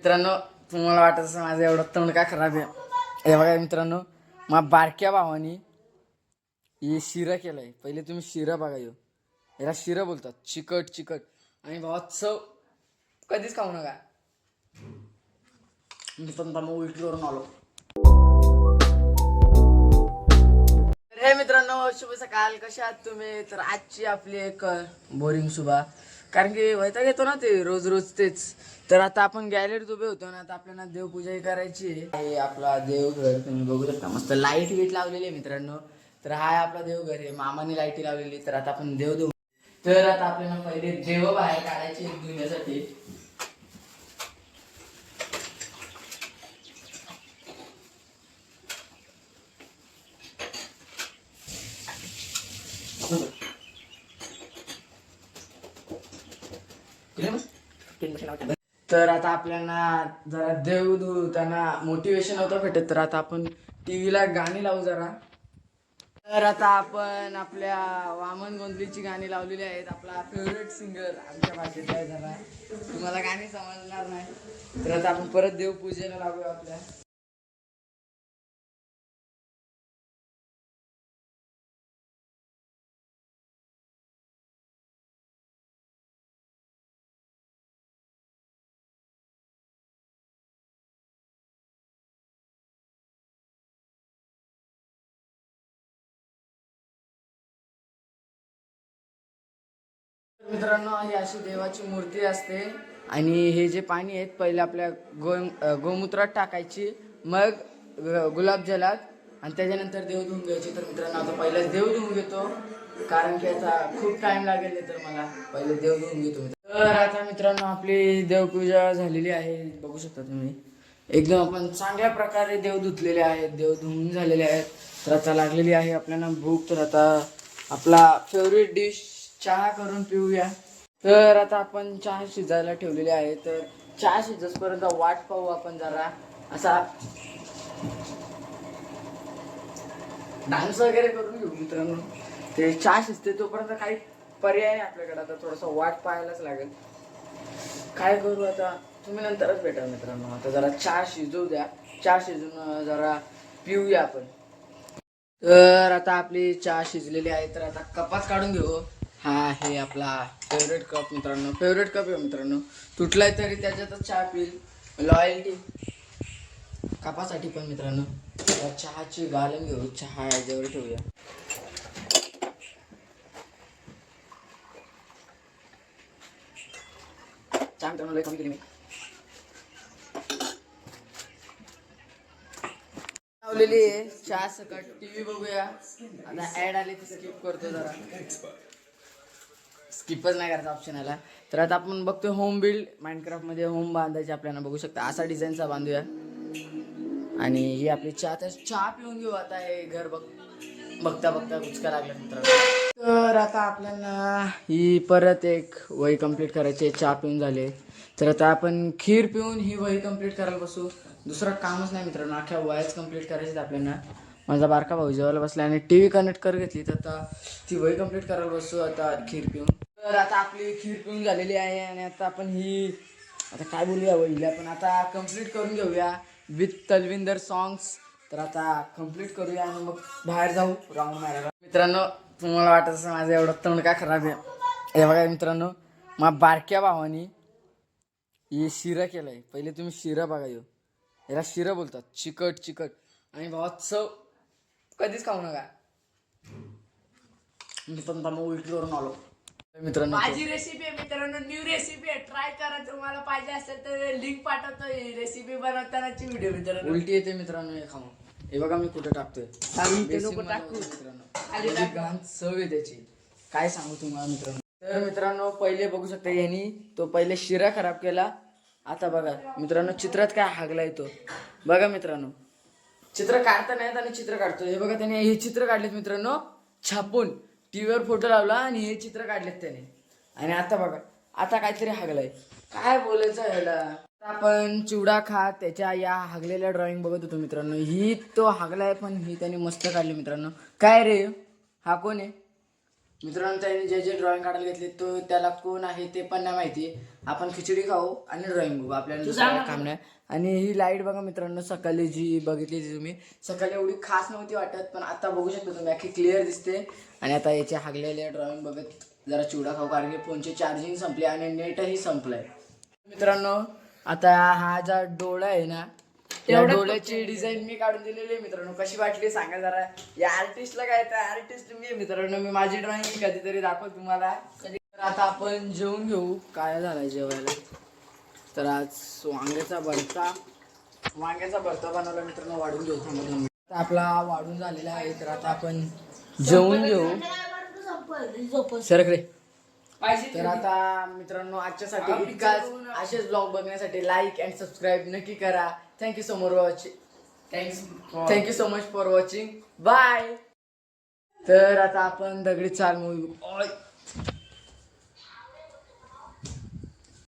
मित्रांनो, तुम्हाला वाटत असं माझं एवढं तोंड का खराब आहे. हे बघा मित्रांनो, माझ्या बारक्या भावानी हे शिरा केलंय. पहिले तुम्ही शिरा बघा. याला शिरा बोलतात. चिकट चिकट आणि भावात चव कधीच खाऊ नका. मी पण मग उलटी करून आलो. हे मित्रांनो, शुभ सकाळ. कशा आहात तुम्ही? तर आजची आपली एक बोरिंग सुबह, कारण की वैताग येतो ना ते रोज रोज तेच. तर आता आपण गॅलरीत उभे होतो ना, आता आपल्याला देवपूजाही करायची आहे. हे आपला देवघर तुम्ही बघू शकता, मस्त लाईट बीट लावलेली आहे मित्रांनो. तर हा आपला देवघर आहे, मामाने लाईटी लावलेली. तर आता आपण देव देऊ. तर आता आपल्याला पहिले देव बाहेर काढायचे धुण्यासाठी. तर आता आपल्याला जरा देव धुताना मोटिवेशन होतं भेटत. तर आता आपण टीव्हीला गाणी लावू जरा. तर आता आपण आपल्या वामन गोंधलीची गाणी लावलेली आहेत. आपला फेवरेट सिंगर आमच्या भाषेत आहे. जरा तुम्हाला गाणी समजणार नाही. तर आता आपण परत देवपूजेला लागूया आपल्या. मित्रांनो, ही अशी देवाची मूर्ती असते. आणि हे जे पाणी आहेत पहिले आपल्या गोमूत्रात टाकायची, मग गुलाबजलात, आणि त्याच्यानंतर देव धुवून घ्यायची. तर मित्रांनो, आता पहिलेच देव धुवून घेतो, कारण की आता खूप टाइम लागेल. तर मला पहिले देव धुवून घेतो. तर आता मित्रांनो, आपली देवपूजा झालेली आहे. बघू शकता तुम्ही, एकदम आपण चांगल्या प्रकारे देव धुतलेले आहेत, देव धुवून झालेले आहेत. तर आता लागलेली आहे आपल्याला भूक. तर आता आपला फेवरेट डिश चहा करून पिऊया. तर आता आपण चहा शिजायला ठेवलेली आहे. तर चहा शिजसपर्यंत वाट पाहू आपण जरा. असा डान्स वगैरे करून घेऊ मित्रांनो. ते चहा शिजते तोपर्यंत काही पर्याय नाही आपल्याकडे. आता थोडंसं वाट पाहायलाच लागेल. काय करू आता, तुम्ही नंतरच भेटा मित्रांनो. आता जरा चहा शिजवू द्या. चहा शिजून जरा पिऊया आपण. तर आता आपली चहा शिजलेली आहे. तर आता कपात काढून घेऊ. हा आहे आपला फेवरेट कप मित्रांनो. फेवरेट कप आहे मित्रांनो. तुटलाय तरी त्याच्यातच चहा पिईल. लॉयल्टी कपासाठी पण मित्रांनो. चहाची गालन घेऊ. चहा याच्यावर ठेवूया. चहा मित्रांनो लय कमी केली मी. लावलेली आहे चहा सकट. टीव्ही बघूया. आता ऍड आली तर स्किप करतो जरा. स्किपच नाही करायचा ऑप्शन आला. तर आता आपण बघतोय होम बिल्ड. माइनक्राफ्ट मध्ये होम बांधायचे आपल्याला. बघू शकता असा डिझाईनचा बांधूया. आणि ही आपली चहा. तर चहा पिऊन घेऊ आता. हे घर बघता बघता कुचका लागला मित्रांनो. तर आता आपल्याला ही परत एक वही कंप्लीट करायची आहे. चहा पिऊन झाले. तर आता आपण खीर पिऊन ही वही कंप्लीट करायला बसू. दुसरं कामच नाही मित्रांनो. अख्ख्या वयाच कंप्लीट करायची आपल्याला. माझा बारका भाऊ जेवायला बसला आणि टी व्ही कनेक्ट कर घेतली. तर आता ती वही कंप्लीट करायला बसू आता खीर पिऊन. तर आता आपली खीर पिऊन झालेली आहे. आणि आता आपण ही आता काय बोलूया वहीला, पण आता कंप्लीट करून घेऊया विथ तलविंदर सॉंग्स. तर आता कंप्लीट करूया आणि मग बाहेर जाऊ राऊंड मारायला. मित्रांनो, तुम्हाला वाटत असं माझं एवढं तोंड का खराब आहे. हे बघा मित्रांनो, माझ्या बारक्या भावानी हे शिरा केलंय. पहिले तुम्ही शिरा बघा. याला शिरा बोलतात. चिकट चिकट आणि भावात चव कधीच खाऊ नका. मी पण मग उलटी करून आलो मित्रांनो. माझी रेसिपी आहे मित्रांनो, न्यू रेसिपी आहे. ट्राय करा. तुम्हाला पाहिजे असेल तर लिंक पाठवतो. रेसिपी बनवतानाची व्हिडिओ मित्रांनो. उलटी येते मित्रांनो हे खाऊन. हे बघा मी कुठे टाकतोय. मित्रांनो घाण चव आहे त्याची. काय सांगू तुम्हाला मित्रांनो. तर मित्रांनो, पहिले बघू शकता यांनी तो पहिले शिरा खराब केला. आता बघा मित्रांनो, चित्रात काय हागला येतो बघा मित्रांनो. चित्र काढता नाहीत आणि चित्र काढतो. हे बघा त्याने हे चित्र काढलेत मित्रांनो छापून. टीव्हीवर फोटो लावला आणि हे चित्र काढलेत त्याने. आणि आता बघा आता काहीतरी हागलाय. काय बोलायचं ह्याला. आपण चिवडा खात त्याच्या या हागलेल्या ड्रॉइंग बघत होतो मित्रांनो. ही तो हागलाय पण ही त्याने मस्त काढली मित्रांनो. काय रे हा कोण आहे. मित्रांनो त्याने जे जे ड्रॉइंग काढायला घेतले तो त्याला कोण आहे ते पण नाही माहिती. आपण खिचडी खाऊ आणि ड्रॉइंग बघू, आपल्याला दुसरं काही काम नाही. आणि ही लाईट बघा मित्रांनो, सकाळी जी बघितली ती तुम्ही, सकाळी एवढी खास नव्हती वाटत, पण आता बघू शकता तुम्ही अख्खी क्लिअर दिसते. आणि आता याचे हागलेले ड्रॉइंग बघत जरा चिवडा खाऊ, कारण की फोनची चार्जिंग संपली आणि नेटही संपलंय. मित्रांनो आता हा जो डोळा आहे ना, त्या डोळ्याची डिझाईन मी काढून दिलेली आहे. मित्रांनो कशी वाटली सांगा जरा. या आर्टिस्टला काय, तर आर्टिस्ट मी आहे मित्रांनो. मी माझी ड्रॉइंग कधीतरी दाखवतो तुम्हाला. तर आता आपण जेवून घेऊ. काय झालंय जेवायला, तर आज वांग्याचा भरता बनवला मित्रांनो. वाढून घेऊ थांबा. आता आपला वाढून झालेला आहे, तर आता आपण जेवून घेऊ. सरकडे. तर आता मित्रांनो आजच्यासाठी इतकाच. असेच ब्लॉग बघण्यासाठी लाईक अँड सबस्क्राईब नक्की करा. Thank you so much watching. Thank you so much for watching. Bye. तर आता आपण दगडी चाल मूवी